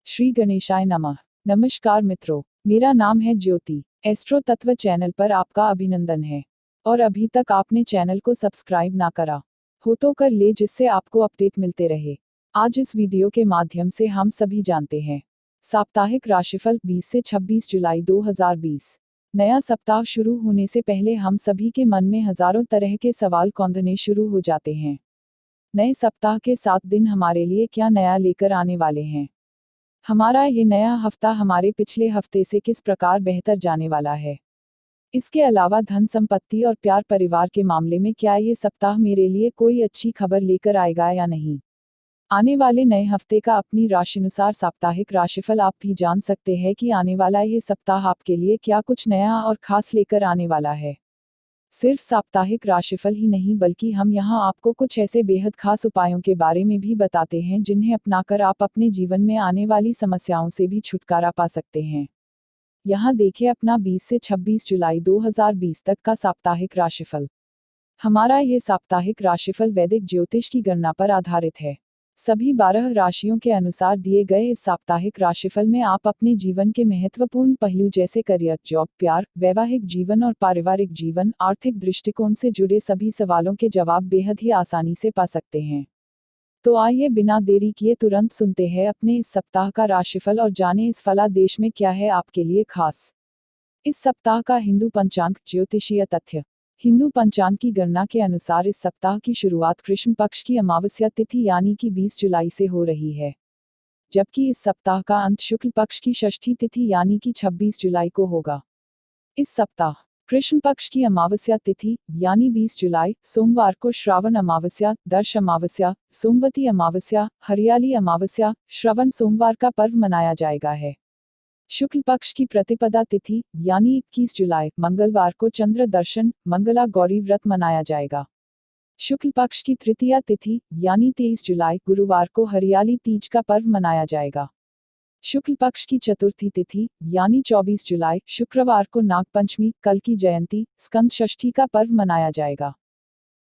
श्री गणेशाय नमः। नमस्कार मित्रों, मेरा नाम है ज्योति। एस्ट्रो तत्व चैनल पर आपका अभिनंदन है। और अभी तक आपने चैनल को सब्सक्राइब ना करा हो तो कर ले, जिससे आपको अपडेट मिलते रहे। आज इस वीडियो के माध्यम से हम सभी जानते हैं साप्ताहिक राशिफल 20 से 26 जुलाई 2020। नया सप्ताह शुरू होने से पहले हम सभी के मन में हजारों तरह के सवाल कौंधने शुरू हो जाते हैं। नए सप्ताह के 7 दिन हमारे लिए क्या नया लेकर आने वाले हैं? हमारा ये नया हफ्ता हमारे पिछले हफ्ते से किस प्रकार बेहतर जाने वाला है? इसके अलावा धन संपत्ति और प्यार परिवार के मामले में क्या ये सप्ताह मेरे लिए कोई अच्छी खबर लेकर आएगा या नहीं? आने वाले नए हफ्ते का अपनी राशिनुसार साप्ताहिक राशिफल आप भी जान सकते हैं कि आने वाला ये सप्ताह आपके लिए क्या कुछ नया और खास लेकर आने वाला है। सिर्फ साप्ताहिक राशिफल ही नहीं, बल्कि हम यहाँ आपको कुछ ऐसे बेहद खास उपायों के बारे में भी बताते हैं जिन्हें अपनाकर आप अपने जीवन में आने वाली समस्याओं से भी छुटकारा पा सकते हैं। यहाँ देखें अपना 20 से 26 जुलाई 2020 तक का साप्ताहिक राशिफल। हमारा ये साप्ताहिक राशिफल वैदिक ज्योतिष की गणना पर आधारित है। सभी 12 राशियों के अनुसार दिए गए इस साप्ताहिक राशिफल में आप अपने जीवन के महत्वपूर्ण पहलू जैसे करियर, जॉब, प्यार, वैवाहिक जीवन और पारिवारिक जीवन, आर्थिक दृष्टिकोण से जुड़े सभी सवालों के जवाब बेहद ही आसानी से पा सकते हैं। तो आइए बिना देरी किए तुरंत सुनते हैं अपने इस सप्ताह का राशिफल और जानें इस फलादेश में क्या है आपके लिए खास। इस सप्ताह का हिंदू पंचांग ज्योतिषीय तथ्य। हिंदू पंचांग की गणना के अनुसार इस सप्ताह की शुरुआत कृष्ण पक्ष की अमावस्या तिथि यानी कि 20 जुलाई से हो रही है, जबकि इस सप्ताह का अंत शुक्ल पक्ष की षष्ठी तिथि यानी कि 26 जुलाई को होगा। इस सप्ताह कृष्ण पक्ष की अमावस्या तिथि यानी 20 जुलाई सोमवार को श्रावण अमावस्या, दर्श अमावस्या, सोमवती अमावस्या, हरियाली अमावस्या, श्रवण सोमवार का पर्व मनाया जाएगा है। शुक्ल पक्ष की प्रतिपदा तिथि यानी 21 जुलाई मंगलवार को चंद्र दर्शन मंगला गौरी व्रत मनाया जाएगा। शुक्ल पक्ष की तृतीया तिथि यानी 23 जुलाई गुरुवार को हरियाली तीज का पर्व मनाया जाएगा। शुक्ल पक्ष की चतुर्थी तिथि यानी 24 जुलाई शुक्रवार को नाग पंचमी कल की जयंती स्कंद षष्ठी का पर्व मनाया जाएगा।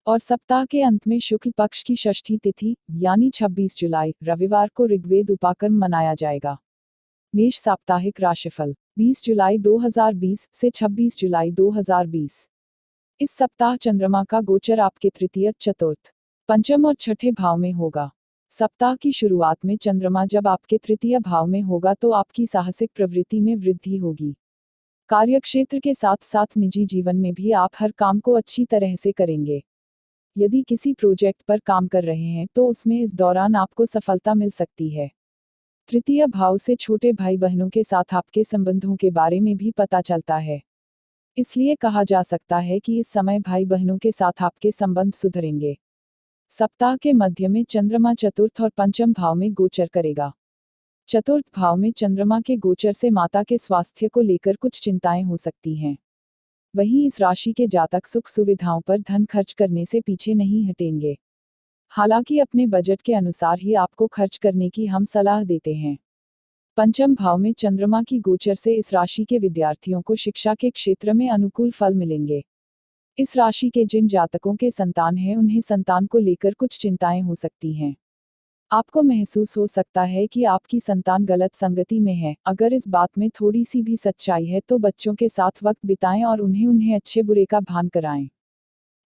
और सप्ताह के अंत में शुक्ल पक्ष की षष्ठी तिथि यानी 26 जुलाई रविवार को ऋग्वेद उपाकर्म मनाया जाएगा। मेष साप्ताहिक राशिफल 20 जुलाई 2020 से 26 जुलाई 2020। इस सप्ताह चंद्रमा का गोचर आपके तृतीय, चतुर्थ, पंचम और छठे भाव में होगा। सप्ताह की शुरुआत में चंद्रमा जब आपके तृतीय भाव में होगा तो आपकी साहसिक प्रवृत्ति में वृद्धि होगी। कार्यक्षेत्र के साथ साथ निजी जीवन में भी आप हर काम को अच्छी तरह से करेंगे। यदि किसी प्रोजेक्ट पर काम कर रहे हैं तो उसमें इस दौरान आपको सफलता मिल सकती है। तृतीय भाव से छोटे भाई बहनों के साथ आपके संबंधों के बारे में भी पता चलता है, इसलिए कहा जा सकता है कि इस समय भाई बहनों के साथ आपके संबंध सुधरेंगे। सप्ताह के मध्य में चंद्रमा चतुर्थ और पंचम भाव में गोचर करेगा। चतुर्थ भाव में चंद्रमा के गोचर से माता के स्वास्थ्य को लेकर कुछ चिंताएं हो सकती हैं। वहीं इस राशि के जातक सुख सुविधाओं पर धन खर्च करने से पीछे नहीं हटेंगे। हालांकि अपने बजट के अनुसार ही आपको खर्च करने की हम सलाह देते हैं। पंचम भाव में चंद्रमा की गोचर से इस राशि के विद्यार्थियों को शिक्षा के क्षेत्र में अनुकूल फल मिलेंगे। इस राशि के जिन जातकों के संतान हैं उन्हें संतान को लेकर कुछ चिंताएं हो सकती हैं। आपको महसूस हो सकता है कि आपकी संतान गलत संगति में है। अगर इस बात में थोड़ी सी भी सच्चाई है तो बच्चों के साथ वक्त बिताएं और उन्हें अच्छे बुरे का भान कराएं।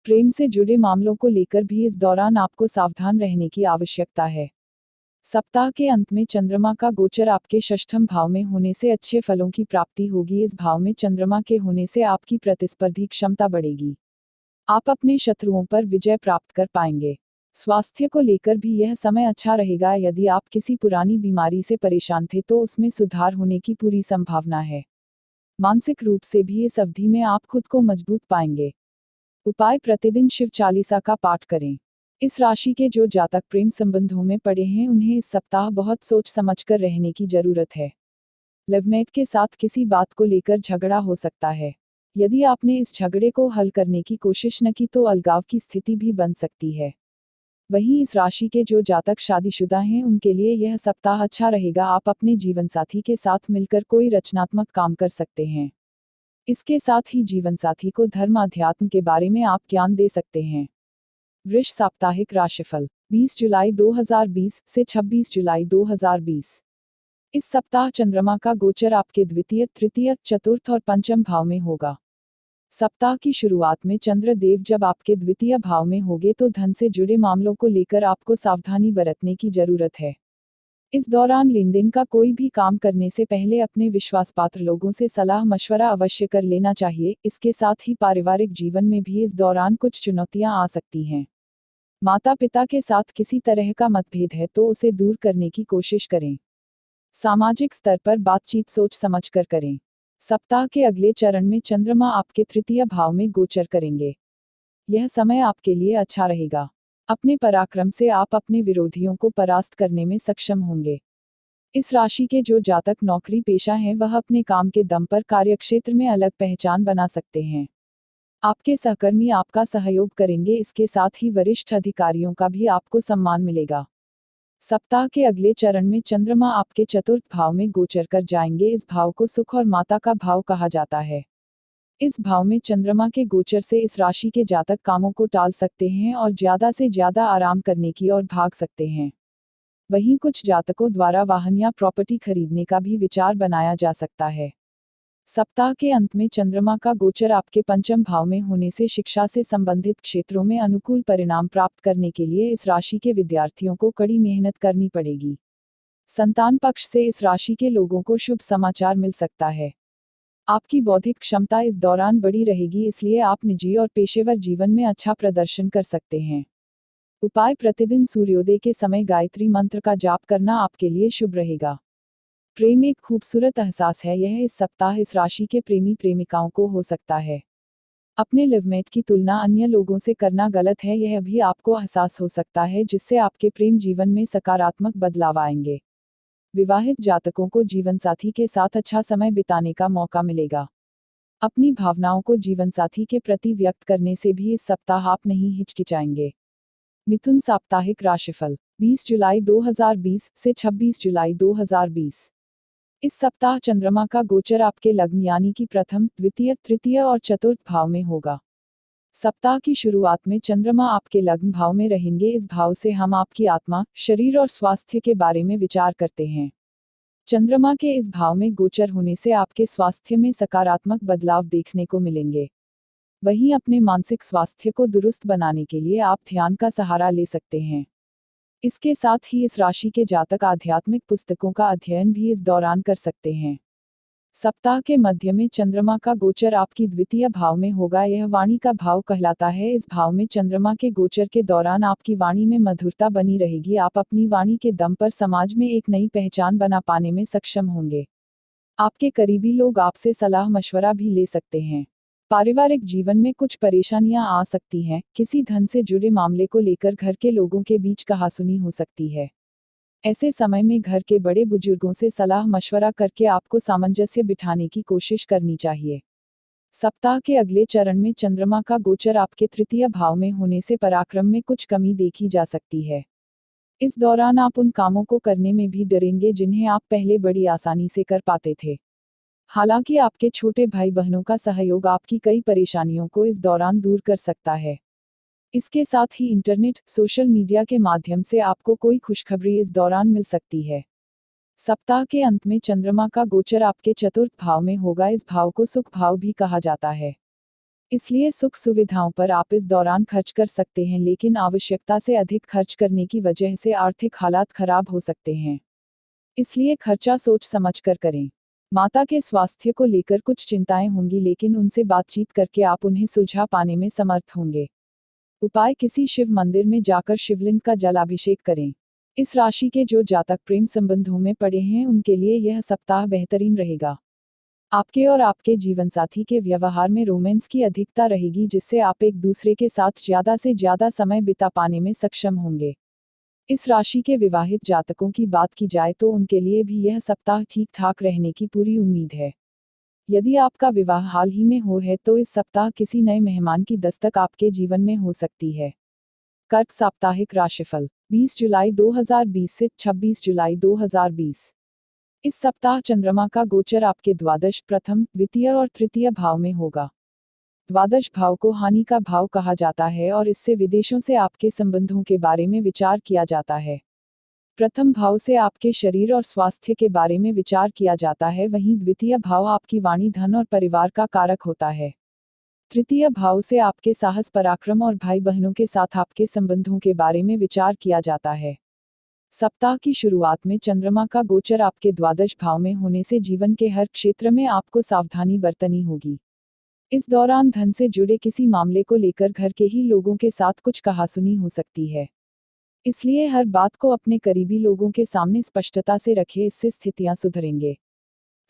प्रेम से जुड़े मामलों को लेकर भी इस दौरान आपको सावधान रहने की आवश्यकता है। सप्ताह के अंत में चंद्रमा का गोचर आपके षष्ठम भाव में होने से अच्छे फलों की प्राप्ति होगी। इस भाव में चंद्रमा के होने से आपकी प्रतिस्पर्धी क्षमता बढ़ेगी। आप अपने शत्रुओं पर विजय प्राप्त कर पाएंगे। स्वास्थ्य को लेकर भी यह समय अच्छा रहेगा। यदि आप किसी पुरानी बीमारी से परेशान थे तो उसमें सुधार होने की पूरी संभावना है। मानसिक रूप से भी इस अवधि में आप खुद को मजबूत पाएंगे। उपाय: प्रतिदिन शिव चालीसा का पाठ करें। इस राशि के जो जातक प्रेम संबंधों में पड़े हैं उन्हें इस सप्ताह बहुत सोच समझकर रहने की जरूरत है। लवमेट के साथ किसी बात को लेकर झगड़ा हो सकता है। यदि आपने इस झगड़े को हल करने की कोशिश न की तो अलगाव की स्थिति भी बन सकती है। वहीं इस राशि के जो जातक शादीशुदा हैं उनके लिए यह सप्ताह अच्छा रहेगा। आप अपने जीवनसाथी के साथ मिलकर कोई रचनात्मक काम कर सकते हैं। इसके साथ ही जीवनसाथी को धर्म अध्यात्म के बारे में आप ज्ञान दे सकते हैं। वृष साप्ताहिक राशिफल 20 जुलाई 2020 से 26 जुलाई 2020। इस सप्ताह चंद्रमा का गोचर आपके द्वितीय, तृतीय, चतुर्थ और पंचम भाव में होगा। सप्ताह की शुरुआत में चंद्र देव जब आपके द्वितीय भाव में होंगे तो धन से जुड़े मामलों को लेकर आपको सावधानी बरतने की जरूरत है। इस दौरान लेनदेन का कोई भी काम करने से पहले अपने विश्वासपात्र लोगों से सलाह मशवरा अवश्य कर लेना चाहिए। इसके साथ ही पारिवारिक जीवन में भी इस दौरान कुछ चुनौतियां आ सकती हैं। माता पिता के साथ किसी तरह का मतभेद है तो उसे दूर करने की कोशिश करें। सामाजिक स्तर पर बातचीत सोच समझ कर करें। सप्ताह के अगले चरण में चंद्रमा आपके तृतीय भाव में गोचर करेंगे। यह समय आपके लिए अच्छा रहेगा। अपने पराक्रम से आप अपने विरोधियों को परास्त करने में सक्षम होंगे। इस राशि के जो जातक नौकरी पेशा हैं वह अपने काम के दम पर कार्यक्षेत्र में अलग पहचान बना सकते हैं। आपके सहकर्मी आपका सहयोग करेंगे, इसके साथ ही वरिष्ठ अधिकारियों का भी आपको सम्मान मिलेगा। सप्ताह के अगले चरण में चंद्रमा आपके चतुर्थ भाव में गोचर कर जाएंगे। इस भाव को सुख और माता का भाव कहा जाता है। इस भाव में चंद्रमा के गोचर से इस राशि के जातक कामों को टाल सकते हैं और ज्यादा से ज्यादा आराम करने की ओर भाग सकते हैं। वहीं कुछ जातकों द्वारा वाहन या प्रॉपर्टी खरीदने का भी विचार बनाया जा सकता है। सप्ताह के अंत में चंद्रमा का गोचर आपके पंचम भाव में होने से शिक्षा से संबंधित क्षेत्रों में अनुकूल परिणाम प्राप्त करने के लिए इस राशि के विद्यार्थियों को कड़ी मेहनत करनी पड़ेगी। संतान पक्ष से इस राशि के लोगों को शुभ समाचार मिल सकता है। आपकी बौद्धिक क्षमता इस दौरान बड़ी रहेगी, इसलिए आप निजी और पेशेवर जीवन में अच्छा प्रदर्शन कर सकते हैं। उपाय: प्रतिदिन सूर्योदय के समय गायत्री मंत्र का जाप करना आपके लिए शुभ रहेगा। प्रेम एक खूबसूरत एहसास है, यह इस सप्ताह इस राशि के प्रेमी प्रेमिकाओं को हो सकता है। अपने लिवमेट की तुलना अन्य लोगों से करना गलत है, यह भी आपको एहसास हो सकता है, जिससे आपके प्रेम जीवन में सकारात्मक बदलाव आएंगे। विवाहित जातकों को जीवनसाथी के साथ अच्छा समय बिताने का मौका मिलेगा। अपनी भावनाओं को जीवनसाथी के प्रति व्यक्त करने से भी इस सप्ताह आप नहीं हिचकिचाएंगे। मिथुन साप्ताहिक राशिफल 20 जुलाई 2020 से 26 जुलाई 2020। इस सप्ताह चंद्रमा का गोचर आपके लग्न यानी कि प्रथम, द्वितीय, तृतीय और चतुर्थ भाव में होगा। सप्ताह की शुरुआत में चंद्रमा आपके लग्न भाव में रहेंगे। इस भाव से हम आपकी आत्मा, शरीर और स्वास्थ्य के बारे में विचार करते हैं। चंद्रमा के इस भाव में गोचर होने से आपके स्वास्थ्य में सकारात्मक बदलाव देखने को मिलेंगे। वहीं अपने मानसिक स्वास्थ्य को दुरुस्त बनाने के लिए आप ध्यान का सहारा ले सकते हैं। इसके साथ ही इस राशि के जातक आध्यात्मिक पुस्तकों का अध्ययन भी इस दौरान कर सकते हैं। सप्ताह के मध्य में चंद्रमा का गोचर आपकी द्वितीय भाव में होगा। यह वाणी का भाव कहलाता है। इस भाव में चंद्रमा के गोचर के दौरान आपकी वाणी में मधुरता बनी रहेगी। आप अपनी वाणी के दम पर समाज में एक नई पहचान बना पाने में सक्षम होंगे। आपके करीबी लोग आपसे सलाह मशवरा भी ले सकते हैं। पारिवारिक जीवन में कुछ परेशानियां आ सकती हैं। किसी धन से जुड़े मामले को लेकर घर के लोगों के बीच कहासुनी हो सकती है। ऐसे समय में घर के बड़े बुजुर्गों से सलाह मशवरा करके आपको सामंजस्य बिठाने की कोशिश करनी चाहिए। सप्ताह के अगले चरण में चंद्रमा का गोचर आपके तृतीय भाव में होने से पराक्रम में कुछ कमी देखी जा सकती है। इस दौरान आप उन कामों को करने में भी डरेंगे जिन्हें आप पहले बड़ी आसानी से कर पाते थे। हालांकि आपके छोटे भाई बहनों का सहयोग आपकी कई परेशानियों को इस दौरान दूर कर सकता है। इसके साथ ही इंटरनेट, सोशल मीडिया के माध्यम से आपको कोई खुशखबरी इस दौरान मिल सकती है। सप्ताह के अंत में चंद्रमा का गोचर आपके चतुर्थ भाव में होगा। इस भाव को सुख भाव भी कहा जाता है। इसलिए सुख सुविधाओं पर आप इस दौरान खर्च कर सकते हैं, लेकिन आवश्यकता से अधिक खर्च करने की वजह से आर्थिक हालात खराब हो सकते हैं। इसलिए खर्चा सोच समझ कर करें। माता के स्वास्थ्य को लेकर कुछ चिंताएं होंगी, लेकिन उनसे बातचीत करके आप उन्हें सुलझा पाने में समर्थ होंगे। उपाय: किसी शिव मंदिर में जाकर शिवलिंग का जलाभिषेक करें। इस राशि के जो जातक प्रेम संबंधों में पड़े हैं उनके लिए यह सप्ताह बेहतरीन रहेगा। आपके और आपके जीवनसाथी के व्यवहार में रोमांस की अधिकता रहेगी, जिससे आप एक दूसरे के साथ ज्यादा से ज्यादा समय बिता पाने में सक्षम होंगे। इस राशि के विवाहित जातकों की बात की जाए तो उनके लिए भी यह सप्ताह ठीक ठाक रहने की पूरी उम्मीद है। यदि आपका विवाह हाल ही में हो है तो इस सप्ताह किसी नए मेहमान की दस्तक आपके जीवन में हो सकती है। कर्क साप्ताहिक राशिफल 20 जुलाई 2020 से 26 जुलाई 2020। इस सप्ताह चंद्रमा का गोचर आपके द्वादश, प्रथम, द्वितीय और तृतीय भाव में होगा। द्वादश भाव को हानि का भाव कहा जाता है और इससे विदेशों से आपके संबंधों के बारे में विचार किया जाता है। प्रथम भाव से आपके शरीर और स्वास्थ्य के बारे में विचार किया जाता है, वहीं द्वितीय भाव आपकी वाणी, धन और परिवार का कारक होता है। तृतीय भाव से आपके साहस, पराक्रम और भाई बहनों के साथ आपके संबंधों के बारे में विचार किया जाता है। सप्ताह की शुरुआत में चंद्रमा का गोचर आपके द्वादश भाव में होने से जीवन के हर क्षेत्र में आपको सावधानी बरतनी होगी। इस दौरान धन से जुड़े किसी मामले को लेकर घर के ही लोगों के साथ कुछ कहासुनी हो सकती है, इसलिए हर बात को अपने करीबी लोगों के सामने स्पष्टता से रखें, इससे स्थितियां सुधरेंगे।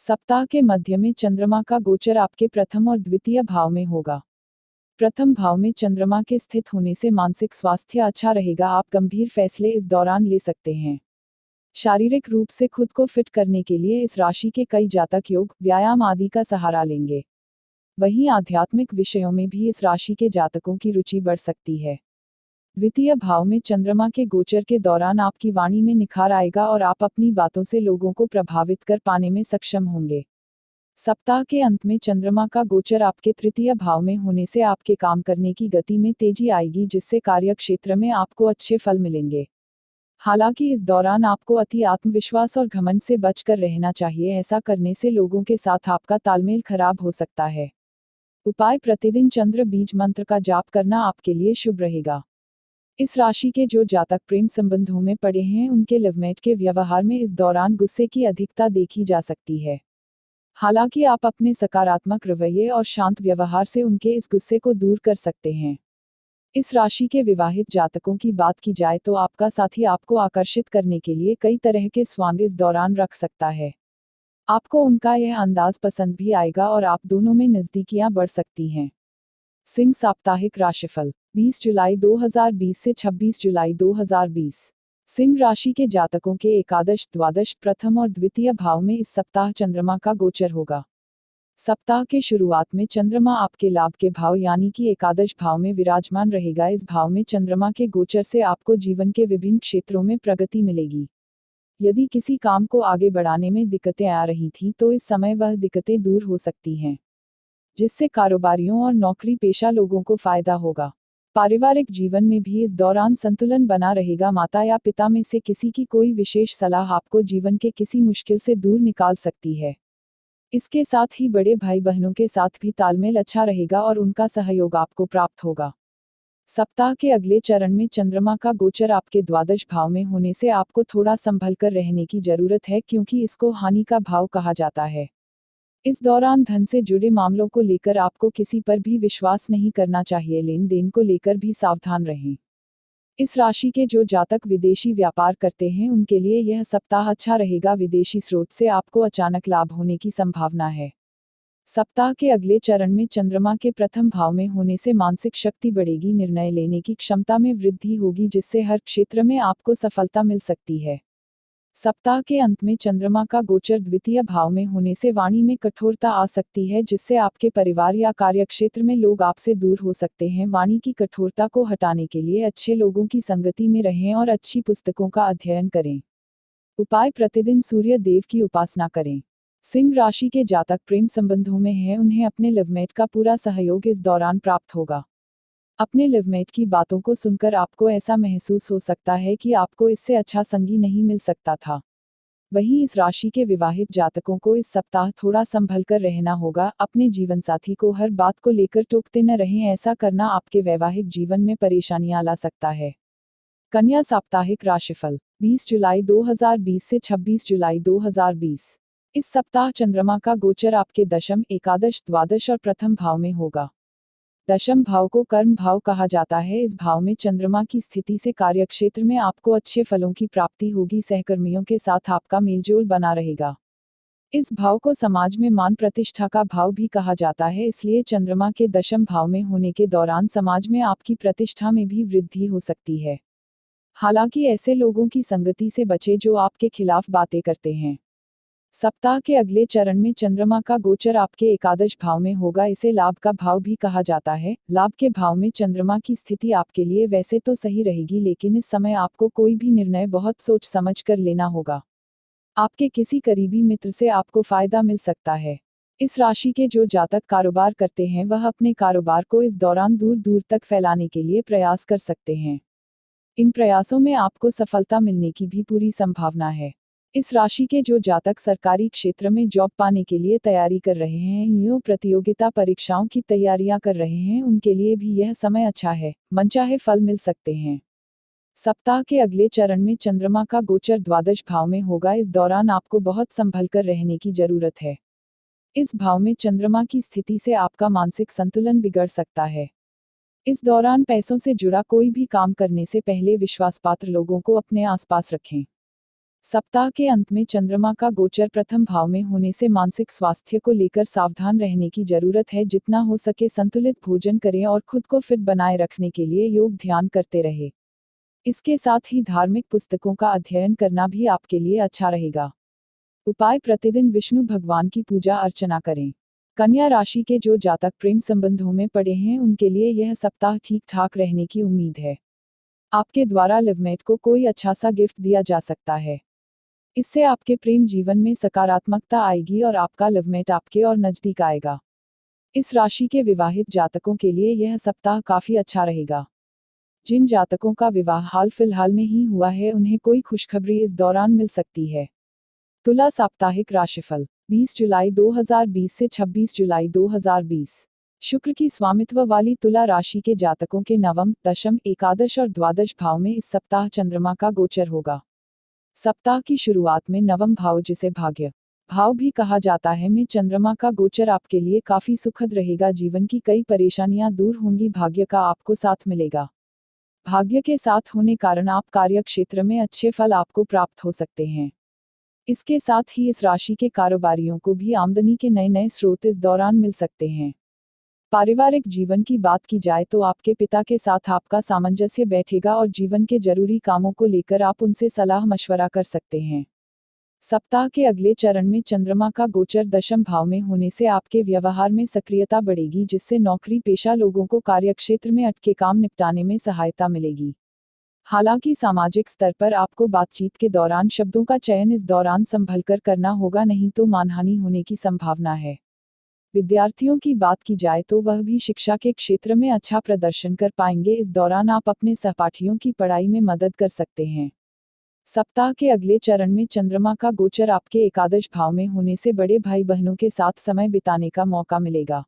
सप्ताह के मध्य में चंद्रमा का गोचर आपके प्रथम और द्वितीय भाव में होगा। प्रथम भाव में चंद्रमा के स्थित होने से मानसिक स्वास्थ्य अच्छा रहेगा, आप गंभीर फैसले इस दौरान ले सकते हैं। शारीरिक रूप से खुद को फिट करने के लिए इस राशि के कई जातक योग, व्यायाम आदि का सहारा लेंगे। वहीं आध्यात्मिक विषयों में भी इस राशि के जातकों की रुचि बढ़ सकती है। द्वितीय भाव में चंद्रमा के गोचर के दौरान आपकी वाणी में निखार आएगा और आप अपनी बातों से लोगों को प्रभावित कर पाने में सक्षम होंगे। सप्ताह के अंत में चंद्रमा का गोचर आपके तृतीय भाव में होने से आपके काम करने की गति में तेजी आएगी, जिससे कार्य क्षेत्र में आपको अच्छे फल मिलेंगे। हालांकि इस दौरान आपको अति आत्मविश्वास और घमंड से बचकर रहना चाहिए, ऐसा करने से लोगों के साथ आपका तालमेल खराब हो सकता है। उपाय: प्रतिदिन चंद्र बीज मंत्र का जाप करना आपके लिए शुभ रहेगा। इस राशि के जो जातक प्रेम संबंधों में पड़े हैं, उनके लवमेट के व्यवहार में इस दौरान गुस्से की अधिकता देखी जा सकती है। हालांकि आप अपने सकारात्मक रवैये और शांत व्यवहार से उनके इस गुस्से को दूर कर सकते हैं। इस राशि के विवाहित जातकों की बात की जाए तो आपका साथी आपको आकर्षित करने के लिए कई तरह के स्वांग इस दौरान रख सकता है। आपको उनका यह अंदाज पसंद भी आएगा और आप दोनों में नजदीकियां बढ़ सकती हैं। सिंह साप्ताहिक राशिफल 20 जुलाई 2020 से 26 जुलाई 2020। सिंह राशि के जातकों के एकादश, द्वादश, प्रथम और द्वितीय भाव में इस सप्ताह चंद्रमा का गोचर होगा। सप्ताह के शुरुआत में चंद्रमा आपके लाभ के भाव यानी कि एकादश भाव में विराजमान रहेगा। इस भाव में चंद्रमा के गोचर से आपको जीवन के विभिन्न क्षेत्रों में प्रगति मिलेगी। यदि किसी काम को आगे बढ़ाने में दिक्कतें आ रही थीं तो इस समय वह दिक्कतें दूर हो सकती हैं, जिससे कारोबारियों और नौकरी पेशा लोगों को फायदा होगा। पारिवारिक जीवन में भी इस दौरान संतुलन बना रहेगा। माता या पिता में से किसी की कोई विशेष सलाह आपको जीवन के किसी मुश्किल से दूर निकाल सकती है। इसके साथ ही बड़े भाई बहनों के साथ भी तालमेल अच्छा रहेगा और उनका सहयोग आपको प्राप्त होगा। सप्ताह के अगले चरण में चंद्रमा का गोचर आपके द्वादश भाव में होने से आपको थोड़ा संभल कर रहने की जरूरत है, क्योंकि इसको हानि का भाव कहा जाता है। इस दौरान धन से जुड़े मामलों को लेकर आपको किसी पर भी विश्वास नहीं करना चाहिए। लेन देन को लेकर भी सावधान रहें। इस राशि के जो जातक विदेशी व्यापार करते हैं, उनके लिए यह सप्ताह अच्छा रहेगा। विदेशी स्रोत से आपको अचानक लाभ होने की संभावना है। सप्ताह के अगले चरण में चंद्रमा के प्रथम भाव में होने से मानसिक शक्ति बढ़ेगी, निर्णय लेने की क्षमता में वृद्धि होगी, जिससे हर क्षेत्र में आपको सफलता मिल सकती है। सप्ताह के अंत में चंद्रमा का गोचर द्वितीय भाव में होने से वाणी में कठोरता आ सकती है, जिससे आपके परिवार या कार्यक्षेत्र में लोग आपसे दूर हो सकते हैं। वाणी की कठोरता को हटाने के लिए अच्छे लोगों की संगति में रहें और अच्छी पुस्तकों का अध्ययन करें। उपाय: प्रतिदिन सूर्य देव की उपासना करें। सिंह राशि के जातक प्रेम संबंधों में हैं, उन्हें अपने लवमेट का पूरा सहयोग इस दौरान प्राप्त होगा। अपने लिवमेट की बातों को सुनकर आपको ऐसा महसूस हो सकता है कि आपको इससे अच्छा संगी नहीं मिल सकता था। वहीं इस राशि के विवाहित जातकों को इस सप्ताह थोड़ा संभल कर रहना होगा। अपने जीवनसाथी को हर बात को लेकर टोकते न रहें, ऐसा करना आपके वैवाहिक जीवन में परेशानियां ला सकता है। कन्या साप्ताहिक राशिफल 20 जुलाई 2020 से 26 जुलाई 2020। इस सप्ताह चंद्रमा का गोचर आपके दशम, एकादश, द्वादश और प्रथम भाव में होगा। दशम भाव को कर्म भाव कहा जाता है। इस भाव में चंद्रमा की स्थिति से कार्यक्षेत्र में आपको अच्छे फलों की प्राप्ति होगी। सहकर्मियों के साथ आपका मेलजोल बना रहेगा। इस भाव को समाज में मान प्रतिष्ठा का भाव भी कहा जाता है, इसलिए चंद्रमा के दशम भाव में होने के दौरान समाज में आपकी प्रतिष्ठा में भी वृद्धि हो सकती है। हालांकि ऐसे लोगों की संगति से बचें जो आपके खिलाफ बातें करते हैं। सप्ताह के अगले चरण में चंद्रमा का गोचर आपके एकादश भाव में होगा। इसे लाभ का भाव भी कहा जाता है। लाभ के भाव में चंद्रमा की स्थिति आपके लिए वैसे तो सही रहेगी, लेकिन इस समय आपको कोई भी निर्णय बहुत सोच समझ कर लेना होगा। आपके किसी करीबी मित्र से आपको फायदा मिल सकता है। इस राशि के जो जातक कारोबार करते हैं, वह अपने कारोबार को इस दौरान दूर दूर तक फैलाने के लिए प्रयास कर सकते हैं। इन प्रयासों में आपको सफलता मिलने की भी पूरी संभावना है। इस राशि के जो जातक सरकारी क्षेत्र में जॉब पाने के लिए तैयारी कर रहे हैं या प्रतियोगिता परीक्षाओं की तैयारियां कर रहे हैं, उनके लिए भी यह समय अच्छा है, मनचाहे फल मिल सकते हैं। सप्ताह के अगले चरण में चंद्रमा का गोचर द्वादश भाव में होगा। इस दौरान आपको बहुत संभल कर रहने की जरूरत है। इस भाव में चंद्रमा की स्थिति से आपका मानसिक संतुलन बिगड़ सकता है। इस दौरान पैसों से जुड़ा कोई भी काम करने से पहले विश्वासपात्र लोगों को अपने आसपास रखें। सप्ताह के अंत में चंद्रमा का गोचर प्रथम भाव में होने से मानसिक स्वास्थ्य को लेकर सावधान रहने की जरूरत है। जितना हो सके संतुलित भोजन करें और खुद को फिट बनाए रखने के लिए योग ध्यान करते रहे। इसके साथ ही धार्मिक पुस्तकों का अध्ययन करना भी आपके लिए अच्छा रहेगा। उपाय: प्रतिदिन विष्णु भगवान की पूजा अर्चना करें। कन्या राशि के जो जातक प्रेम संबंधों में पड़े हैं, उनके लिए यह सप्ताह ठीक ठाक रहने की उम्मीद है। आपके द्वारा लिवमेट को कोई अच्छा सा गिफ्ट दिया जा सकता है। इससे आपके प्रेम जीवन में सकारात्मकता आएगी और आपका लिवमेट आपके और नजदीक आएगा। इस राशि के विवाहित जातकों के लिए यह सप्ताह काफी अच्छा रहेगा। जिन जातकों का विवाह हाल फिलहाल में ही हुआ है, उन्हें कोई खुशखबरी इस दौरान मिल सकती है। तुला साप्ताहिक राशिफल 20 जुलाई 2020 से 26 जुलाई 2020। शुक्र की स्वामित्व वाली तुला राशि के जातकों के नवम, दशम, एकादश और द्वादश भाव में इस सप्ताह चंद्रमा का गोचर होगा। सप्ताह की शुरुआत में नवम भाव, जिसे भाग्य भाव भी कहा जाता है, में चंद्रमा का गोचर आपके लिए काफी सुखद रहेगा। जीवन की कई परेशानियां दूर होंगी, भाग्य का आपको साथ मिलेगा। भाग्य के साथ होने कारण आप कार्य क्षेत्र में अच्छे फल आपको प्राप्त हो सकते हैं। इसके साथ ही इस राशि के कारोबारियों को भी आमदनी के नए नए स्रोत इस दौरान मिल सकते हैं। पारिवारिक जीवन की बात की जाए तो आपके पिता के साथ आपका सामंजस्य बैठेगा और जीवन के जरूरी कामों को लेकर आप उनसे सलाह मशवरा कर सकते हैं। सप्ताह के अगले चरण में चंद्रमा का गोचर दशम भाव में होने से आपके व्यवहार में सक्रियता बढ़ेगी, जिससे नौकरी पेशा लोगों को कार्यक्षेत्र में अटके काम निपटाने में सहायता मिलेगी। हालांकि सामाजिक स्तर पर आपको बातचीत के दौरान शब्दों का चयन इस दौरान संभलकर करना होगा, नहीं तो मानहानि होने की संभावना है। विद्यार्थियों की बात की जाए तो वह भी शिक्षा के क्षेत्र में अच्छा प्रदर्शन कर पाएंगे। इस दौरान आप अपने सहपाठियों की पढ़ाई में मदद कर सकते हैं। सप्ताह के अगले चरण में चंद्रमा का गोचर आपके एकादश भाव में होने से बड़े भाई बहनों के साथ समय बिताने का मौका मिलेगा।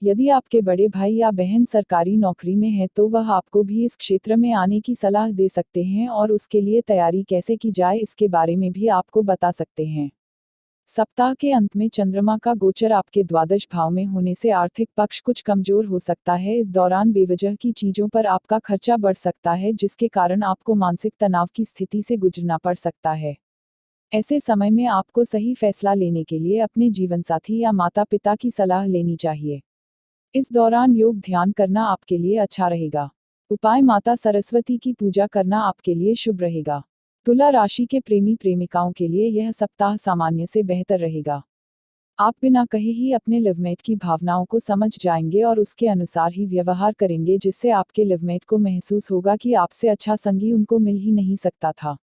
यदि आपके बड़े भाई या बहन सरकारी नौकरी में है तो वह आपको भी इस क्षेत्र में आने की सलाह दे सकते हैं और उसके लिए तैयारी कैसे की जाए इसके बारे में भी आपको बता सकते हैं। सप्ताह के अंत में चंद्रमा का गोचर आपके द्वादश भाव में होने से आर्थिक पक्ष कुछ कमजोर हो सकता है। इस दौरान बेवजह की चीजों पर आपका खर्चा बढ़ सकता है, जिसके कारण आपको मानसिक तनाव की स्थिति से गुजरना पड़ सकता है। ऐसे समय में आपको सही फैसला लेने के लिए अपने जीवनसाथी या माता पिता की सलाह लेनी चाहिए। इस दौरान योग ध्यान करना आपके लिए अच्छा रहेगा। उपाय: माता सरस्वती की पूजा करना आपके लिए शुभ रहेगा। तुला राशि के प्रेमी प्रेमिकाओं के लिए यह सप्ताह सामान्य से बेहतर रहेगा। आप बिना कहे ही अपने लिवमेट की भावनाओं को समझ जाएंगे और उसके अनुसार ही व्यवहार करेंगे, जिससे आपके लिवमेट को महसूस होगा कि आपसे अच्छा संगी उनको मिल ही नहीं सकता था।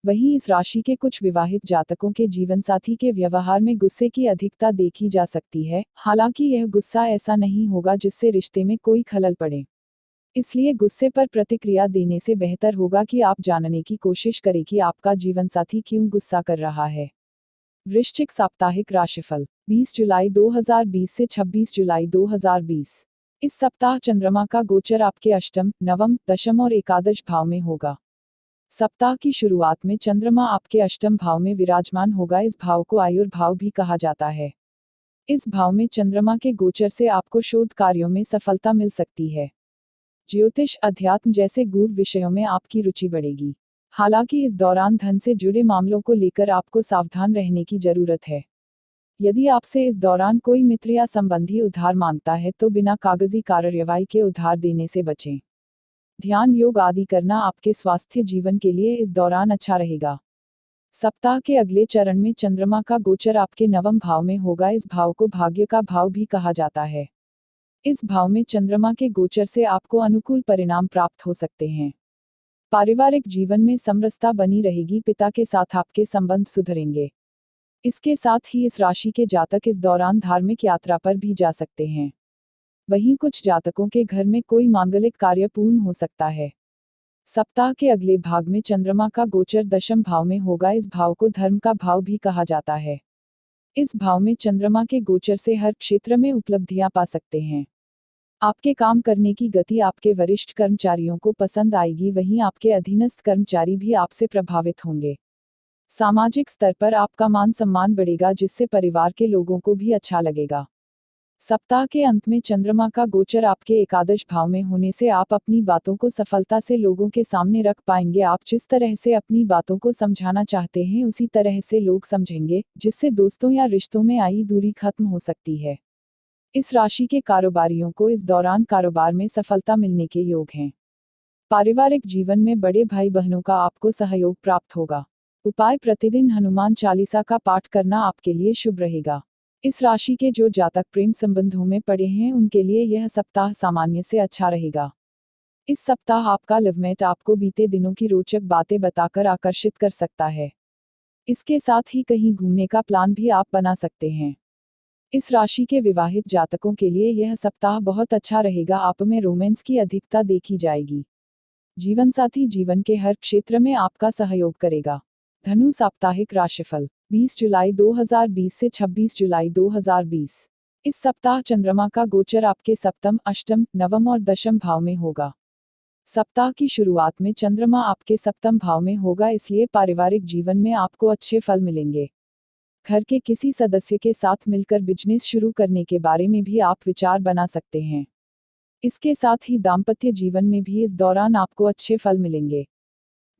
वहीं इस राशि के कुछ विवाहित जातकों के जीवनसाथी के व्यवहार में गुस्से की अधिकता देखी जा सकती है। हालांकि यह गुस्सा ऐसा नहीं होगा जिससे रिश्ते में कोई खलल पड़े। इसलिए गुस्से पर प्रतिक्रिया देने से बेहतर होगा कि आप जानने की कोशिश करें कि आपका जीवनसाथी क्यों गुस्सा कर रहा है। वृश्चिक साप्ताहिक राशिफल 20 जुलाई 2020 से 26 जुलाई 2020। इस सप्ताह चंद्रमा का गोचर आपके अष्टम, नवम, दशम और एकादश भाव में होगा। सप्ताह की शुरुआत में चंद्रमा आपके अष्टम भाव में विराजमान होगा। इस भाव को आयुर्भाव भी कहा जाता है। इस भाव में चंद्रमा के गोचर से आपको शोध कार्यों में सफलता मिल सकती है। ज्योतिष, अध्यात्म जैसे गूढ़ विषयों में आपकी रुचि बढ़ेगी। हालांकि इस दौरान धन से जुड़े मामलों को लेकर आपको सावधान रहने की जरूरत है। यदि आपसे इस दौरान कोई मित्र या संबंधी उधार मांगता है तो बिना कागजी कार्रवाई के उधार देने से बचें। ध्यान, योग आदि करना आपके स्वास्थ्य जीवन के लिए इस दौरान अच्छा रहेगा। सप्ताह के अगले चरण में चंद्रमा का गोचर आपके नवम भाव में होगा। इस भाव को भाग्य का भाव भी कहा जाता है। इस भाव में चंद्रमा के गोचर से आपको अनुकूल परिणाम प्राप्त हो सकते हैं। पारिवारिक जीवन में समरसता बनी रहेगी। पिता के साथ आपके संबंध सुधरेंगे। इसके साथ ही इस राशि के जातक इस दौरान धार्मिक यात्रा पर भी जा सकते हैं। वहीं कुछ जातकों के घर में कोई मांगलिक कार्य पूर्ण हो सकता है। सप्ताह के अगले भाग में चंद्रमा का गोचर दशम भाव में होगा। इस भाव को धर्म का भाव भी कहा जाता है। इस भाव में चंद्रमा के गोचर से हर क्षेत्र में उपलब्धियां पा सकते हैं। आपके काम करने की गति आपके वरिष्ठ कर्मचारियों को पसंद आएगी, वहीं आपके अधीनस्थ कर्मचारी भी आपसे प्रभावित होंगे। सामाजिक स्तर पर आपका मान सम्मान बढ़ेगा, जिससे परिवार के लोगों को भी अच्छा लगेगा। सप्ताह के अंत में चंद्रमा का गोचर आपके एकादश भाव में होने से आप अपनी बातों को सफलता से लोगों के सामने रख पाएंगे। आप जिस तरह से अपनी बातों को समझाना चाहते हैं उसी तरह से लोग समझेंगे, जिससे दोस्तों या रिश्तों में आई दूरी खत्म हो सकती है। इस राशि के कारोबारियों को इस दौरान कारोबार में सफलता मिलने के योग हैं। पारिवारिक जीवन में बड़े भाई बहनों का आपको सहयोग प्राप्त होगा। उपाय: प्रतिदिन हनुमान चालीसा का पाठ करना आपके लिए शुभ रहेगा। इस राशि के जो जातक प्रेम संबंधों में पड़े हैं उनके लिए यह सप्ताह सामान्य से अच्छा रहेगा। इस सप्ताह आपका लवमेट आपको बीते दिनों की रोचक बातें बताकर आकर्षित कर सकता है। इसके साथ ही कहीं घूमने का प्लान भी आप बना सकते हैं। इस राशि के विवाहित जातकों के लिए यह सप्ताह बहुत अच्छा रहेगा। आप में रोमांस की अधिकता देखी जाएगी। जीवनसाथी जीवन के हर क्षेत्र में आपका सहयोग करेगा। धनु साप्ताहिक राशिफल 20 जुलाई 2020 से 26 जुलाई 2020। इस सप्ताह चंद्रमा का गोचर आपके सप्तम, अष्टम, नवम और दशम भाव में होगा। सप्ताह की शुरुआत में चंद्रमा आपके सप्तम भाव में होगा, इसलिए पारिवारिक जीवन में आपको अच्छे फल मिलेंगे। घर के किसी सदस्य के साथ मिलकर बिजनेस शुरू करने के बारे में भी आप विचार बना सकते हैं। इसके साथ ही दाम्पत्य जीवन में भी इस दौरान आपको अच्छे फल मिलेंगे।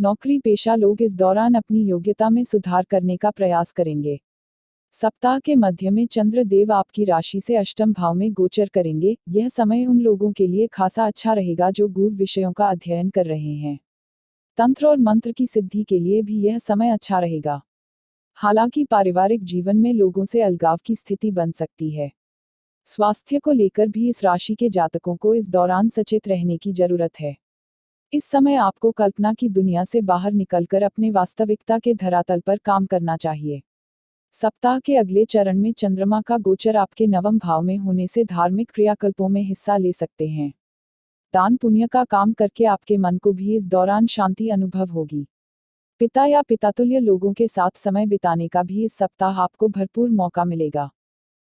नौकरी पेशा लोग इस दौरान अपनी योग्यता में सुधार करने का प्रयास करेंगे। सप्ताह के मध्य में चंद्र देव आपकी राशि से अष्टम भाव में गोचर करेंगे। यह समय उन लोगों के लिए खासा अच्छा रहेगा जो गूढ़ विषयों का अध्ययन कर रहे हैं। तंत्र और मंत्र की सिद्धि के लिए भी यह समय अच्छा रहेगा। हालांकि पारिवारिक जीवन में लोगों से अलगाव की स्थिति बन सकती है। स्वास्थ्य को लेकर भी इस राशि के जातकों को इस दौरान सचेत रहने की जरूरत है। इस समय आपको कल्पना की दुनिया से बाहर निकलकर अपने वास्तविकता के धरातल पर काम करना चाहिए। सप्ताह के अगले चरण में चंद्रमा का गोचर आपके नवम भाव में होने से धार्मिक क्रियाकल्पों में हिस्सा ले सकते हैं। दान पुण्य का काम करके आपके मन को भी इस दौरान शांति अनुभव होगी। पिता या पितातुल्य लोगों के साथ समय बिताने का भी इस सप्ताह आपको भरपूर मौका मिलेगा।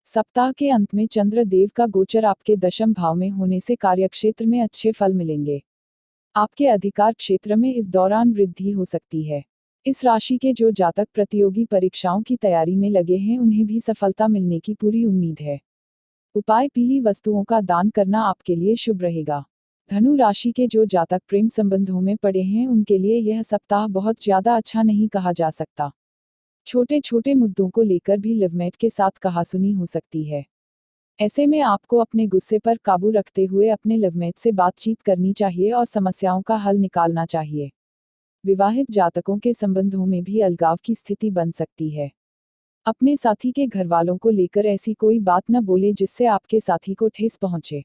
सप्ताह के अंत में चंद्र देव का गोचर आपके दशम भाव में होने से कार्यक्षेत्र में अच्छे फल मिलेंगे। आपके अधिकार क्षेत्र में इस दौरान वृद्धि हो सकती है। इस राशि के जो जातक प्रतियोगी परीक्षाओं की तैयारी में लगे हैं उन्हें भी सफलता मिलने की पूरी उम्मीद है। उपाय: पीली वस्तुओं का दान करना आपके लिए शुभ रहेगा। धनु राशि के जो जातक प्रेम संबंधों में पड़े हैं उनके लिए यह सप्ताह बहुत ज्यादा अच्छा नहीं कहा जा सकता। छोटे छोटे मुद्दों को लेकर भी लवमेट के साथ कहासुनी हो सकती है। ऐसे में आपको अपने गुस्से पर काबू रखते हुए अपने लवमेट से बातचीत करनी चाहिए और समस्याओं का हल निकालना चाहिए। विवाहित जातकों के संबंधों में भी अलगाव की स्थिति बन सकती है। अपने साथी के घरवालों को लेकर ऐसी कोई बात न बोले जिससे आपके साथी को ठेस पहुंचे।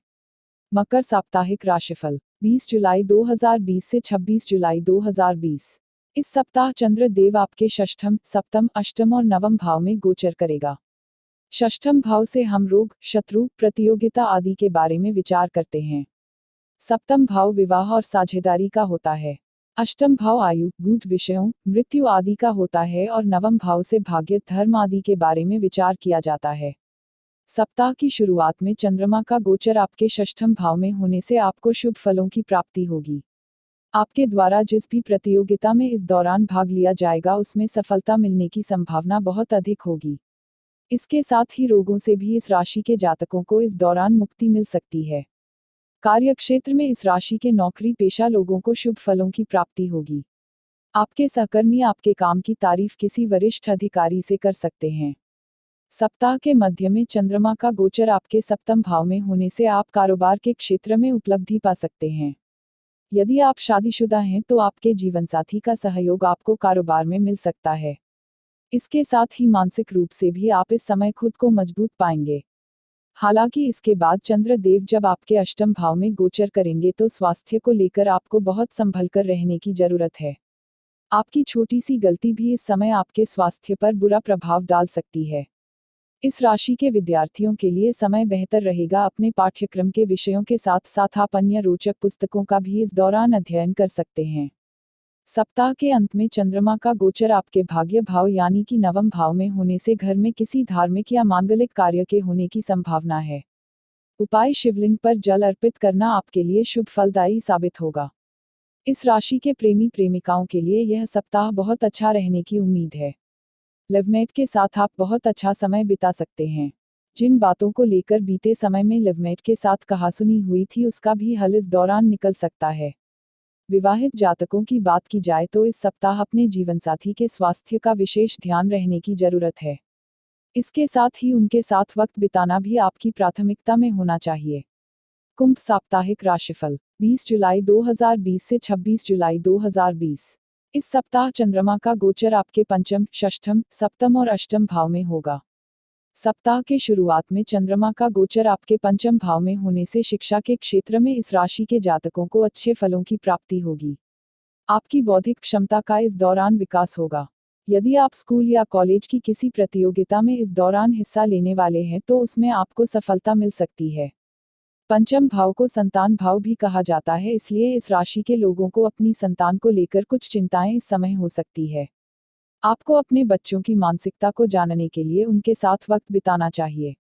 मकर साप्ताहिक राशिफल 20 जुलाई 2020 से 26 जुलाई 2020। इस सप्ताह चंद्र देव आपके षष्ठम, सप्तम, अष्टम और नवम भाव में गोचर करेगा। षष्ठम भाव से हम रोग, शत्रु, प्रतियोगिता आदि के बारे में विचार करते हैं। सप्तम भाव विवाह और साझेदारी का होता है। अष्टम भाव आयु, गूढ़ विषयों, मृत्यु आदि का होता है और नवम भाव से भाग्य, धर्म आदि के बारे में विचार किया जाता है। सप्ताह की शुरुआत में चंद्रमा का गोचर आपके षष्ठम भाव में होने से आपको शुभ फलों की प्राप्ति होगी। आपके द्वारा जिस भी प्रतियोगिता में इस दौरान भाग लिया जाएगा उसमें सफलता मिलने की संभावना बहुत अधिक होगी। इसके साथ ही रोगों से भी इस राशि के जातकों को इस दौरान मुक्ति मिल सकती है। कार्यक्षेत्र में इस राशि के नौकरी पेशा लोगों को शुभ फलों की प्राप्ति होगी। आपके सहकर्मी आपके काम की तारीफ किसी वरिष्ठ अधिकारी से कर सकते हैं। सप्ताह के मध्य में चंद्रमा का गोचर आपके सप्तम भाव में होने से आप कारोबार के क्षेत्र में उपलब्धि पा सकते हैं। यदि आप शादीशुदा हैं तो आपके जीवनसाथी का सहयोग आपको कारोबार में मिल सकता है। इसके साथ ही मानसिक रूप से भी आप इस समय खुद को मजबूत पाएंगे। हालांकि इसके बाद चंद्र देव जब आपके अष्टम भाव में गोचर करेंगे तो स्वास्थ्य को लेकर आपको बहुत संभल कर रहने की जरूरत है। आपकी छोटी सी गलती भी इस समय आपके स्वास्थ्य पर बुरा प्रभाव डाल सकती है। इस राशि के विद्यार्थियों के लिए समय बेहतर रहेगा। अपने पाठ्यक्रम के विषयों के साथ साथ आप अन्य रोचक पुस्तकों का भी इस दौरान अध्ययन कर सकते हैं। सप्ताह के अंत में चंद्रमा का गोचर आपके भाग्य भाव यानी कि नवम भाव में होने से घर में किसी धार्मिक या मांगलिक कार्य के होने की संभावना है। उपाय: शिवलिंग पर जल अर्पित करना आपके लिए शुभ फलदायी साबित होगा। इस राशि के प्रेमी प्रेमिकाओं के लिए यह सप्ताह बहुत अच्छा रहने की उम्मीद है। लवमेट के साथ आप बहुत अच्छा समय बिता सकते हैं। जिन बातों को लेकर बीते समय में लवमेट के साथ कहासुनी हुई थी उसका भी हल इस दौरान निकल सकता है। विवाहित जातकों की बात की जाए तो इस सप्ताह अपने जीवनसाथी के स्वास्थ्य का विशेष ध्यान रहने की जरूरत है। इसके साथ ही उनके साथ वक्त बिताना भी आपकी प्राथमिकता में होना चाहिए। कुंभ साप्ताहिक राशिफल 20 जुलाई 2020 से 26 जुलाई 2020। इस सप्ताह चंद्रमा का गोचर आपके पंचम, षष्ठम, सप्तम और अष्टम भाव में होगा। सप्ताह के शुरुआत में चंद्रमा का गोचर आपके पंचम भाव में होने से शिक्षा के क्षेत्र में इस राशि के जातकों को अच्छे फलों की प्राप्ति होगी। आपकी बौद्धिक क्षमता का इस दौरान विकास होगा। यदि आप स्कूल या कॉलेज की किसी प्रतियोगिता में इस दौरान हिस्सा लेने वाले हैं तो उसमें आपको सफलता मिल सकती है। पंचम भाव को संतान भाव भी कहा जाता है, इसलिए इस राशि के लोगों को अपनी संतान को लेकर कुछ चिंताएं इस समय हो सकती है। आपको अपने बच्चों की मानसिकता को जानने के लिए उनके साथ वक्त बिताना चाहिए।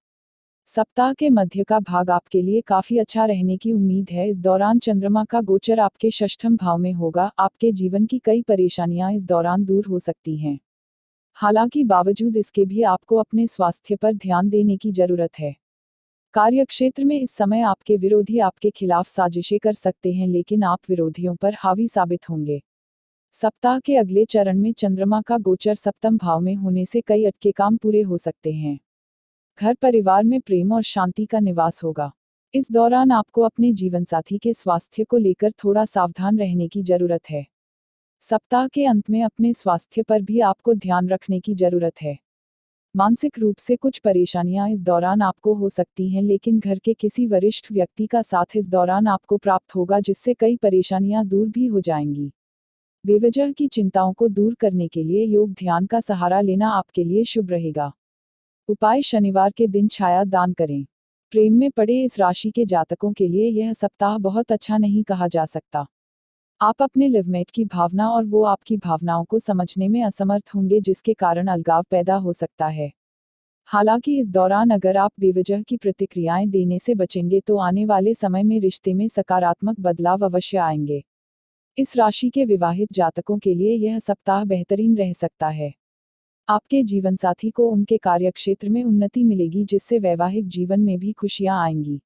सप्ताह के मध्य का भाग आपके लिए काफी अच्छा रहने की उम्मीद है। इस दौरान चंद्रमा का गोचर आपके षष्ठम भाव में होगा। आपके जीवन की कई परेशानियां इस दौरान दूर हो सकती हैं। हालांकि बावजूद इसके भी आपको अपने स्वास्थ्य पर ध्यान देने की जरूरत है। कार्यक्षेत्र में इस समय आपके विरोधी आपके खिलाफ साजिशें कर सकते हैं, लेकिन आप विरोधियों पर हावी साबित होंगे। सप्ताह के अगले चरण में चंद्रमा का गोचर सप्तम भाव में होने से कई अटके काम पूरे हो सकते हैं। घर परिवार में प्रेम और शांति का निवास होगा। इस दौरान आपको अपने जीवनसाथी के स्वास्थ्य को लेकर थोड़ा सावधान रहने की जरूरत है। सप्ताह के अंत में अपने स्वास्थ्य पर भी आपको ध्यान रखने की जरूरत है। मानसिक रूप से कुछ परेशानियां इस दौरान आपको हो सकती हैं, लेकिन घर के किसी वरिष्ठ व्यक्ति का साथ इस दौरान आपको प्राप्त होगा जिससे कई परेशानियां दूर भी हो जाएंगी। बेवजह की चिंताओं को दूर करने के लिए योग ध्यान का सहारा लेना आपके लिए शुभ रहेगा। उपाय: शनिवार के दिन छाया दान करें। प्रेम में पड़े इस राशि के जातकों के लिए यह सप्ताह बहुत अच्छा नहीं कहा जा सकता। आप अपने लिवमेट की भावना और वो आपकी भावनाओं को समझने में असमर्थ होंगे, जिसके कारण अलगाव पैदा हो सकता है। हालांकि इस दौरान अगर आप बेवजह की प्रतिक्रियाएं देने से बचेंगे तो आने वाले समय में रिश्ते में सकारात्मक बदलाव अवश्य आएंगे। इस राशि के विवाहित जातकों के लिए यह सप्ताह बेहतरीन रह सकता है। आपके जीवनसाथी को उनके कार्यक्षेत्र में उन्नति मिलेगी, जिससे वैवाहिक जीवन में भी खुशियां आएंगी।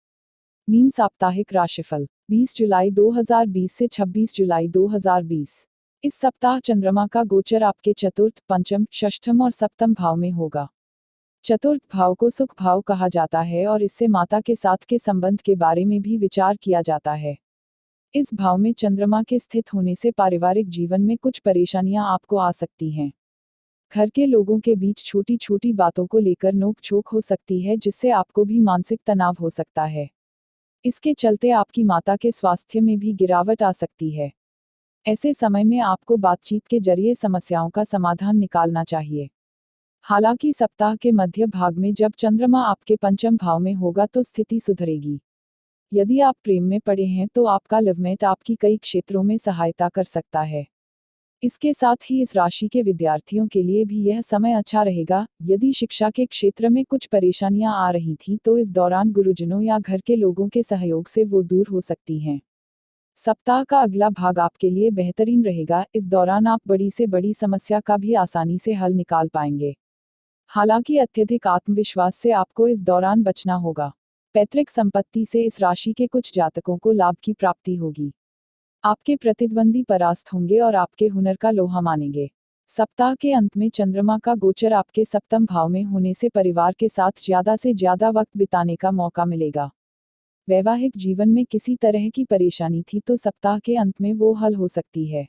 मीन साप्ताहिक राशिफल 20 जुलाई 2020 से 26 जुलाई 2020। इस सप्ताह चंद्रमा का गोचर आपके चतुर्थ, पंचम, षष्ठम और सप्तम भाव में होगा। चतुर्थ भाव को सुख भाव कहा जाता है और इससे माता के साथ के संबंध के बारे में भी विचार किया जाता है। इस भाव में चंद्रमा के स्थित होने से पारिवारिक जीवन में कुछ परेशानियां आपको आ सकती हैं। घर के लोगों के बीच छोटी छोटी बातों को लेकर नोक-झोंक हो सकती है, जिससे आपको भी मानसिक तनाव हो सकता है। इसके चलते आपकी माता के स्वास्थ्य में भी गिरावट आ सकती है। ऐसे समय में आपको बातचीत के जरिए समस्याओं का समाधान निकालना चाहिए। हालांकि सप्ताह के मध्य भाग में जब चंद्रमा आपके पंचम भाव में होगा तो स्थिति सुधरेगी। यदि आप प्रेम में पड़े हैं तो आपका लिवमेट आपकी कई क्षेत्रों में सहायता कर सकता है। इसके साथ ही इस राशि के विद्यार्थियों के लिए भी यह समय अच्छा रहेगा। यदि शिक्षा के क्षेत्र में कुछ परेशानियां आ रही थीं तो इस दौरान गुरुजनों या घर के लोगों के सहयोग से वो दूर हो सकती हैं। सप्ताह का अगला भाग आपके लिए बेहतरीन रहेगा। इस दौरान आप बड़ी से बड़ी समस्या का भी आसानी से हल निकाल पाएंगे। हालांकि अत्यधिक आत्मविश्वास से आपको इस दौरान बचना होगा। पैतृक संपत्ति से इस राशि के कुछ जातकों को लाभ की प्राप्ति होगी। आपके प्रतिद्वंदी परास्त होंगे और आपके हुनर का लोहा मानेंगे। सप्ताह के अंत में चंद्रमा का गोचर आपके सप्तम भाव में होने से परिवार के साथ ज्यादा से ज्यादा वक्त बिताने का मौका मिलेगा। वैवाहिक जीवन में किसी तरह की परेशानी थी तो सप्ताह के अंत में वो हल हो सकती है।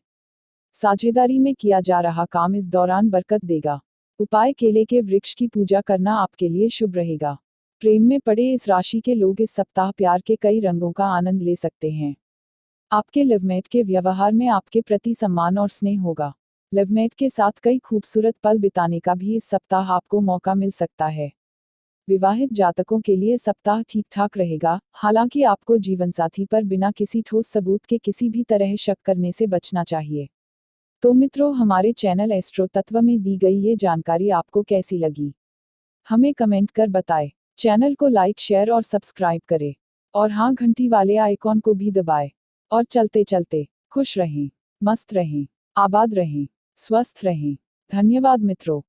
साझेदारी में किया जा रहा काम इस दौरान बरकत देगा। उपाय: केले के वृक्ष की पूजा करना आपके लिए शुभ रहेगा। प्रेम में पड़े इस राशि के लोग इस सप्ताह प्यार के कई रंगों का आनंद ले सकते हैं। आपके लिवमेट के व्यवहार में आपके प्रति सम्मान और स्नेह होगा। लिवमेट के साथ कई खूबसूरत पल बिताने का भी इस सप्ताह आपको मौका मिल सकता है। विवाहित जातकों के लिए सप्ताह ठीक ठाक रहेगा, हालांकि आपको जीवनसाथी पर बिना किसी ठोस सबूत के किसी भी तरह शक करने से बचना चाहिए। तो मित्रों, हमारे चैनल एस्ट्रो तत्व में दी गई ये जानकारी आपको कैसी लगी, हमें कमेंट कर बताएं। चैनल को लाइक, शेयर और सब्सक्राइब करें। और हाँ, घंटी वाले आइकॉन को भी दबाएं। और चलते चलते खुश रहें, मस्त रहें, आबाद रहें, स्वस्थ रहें। धन्यवाद मित्रों।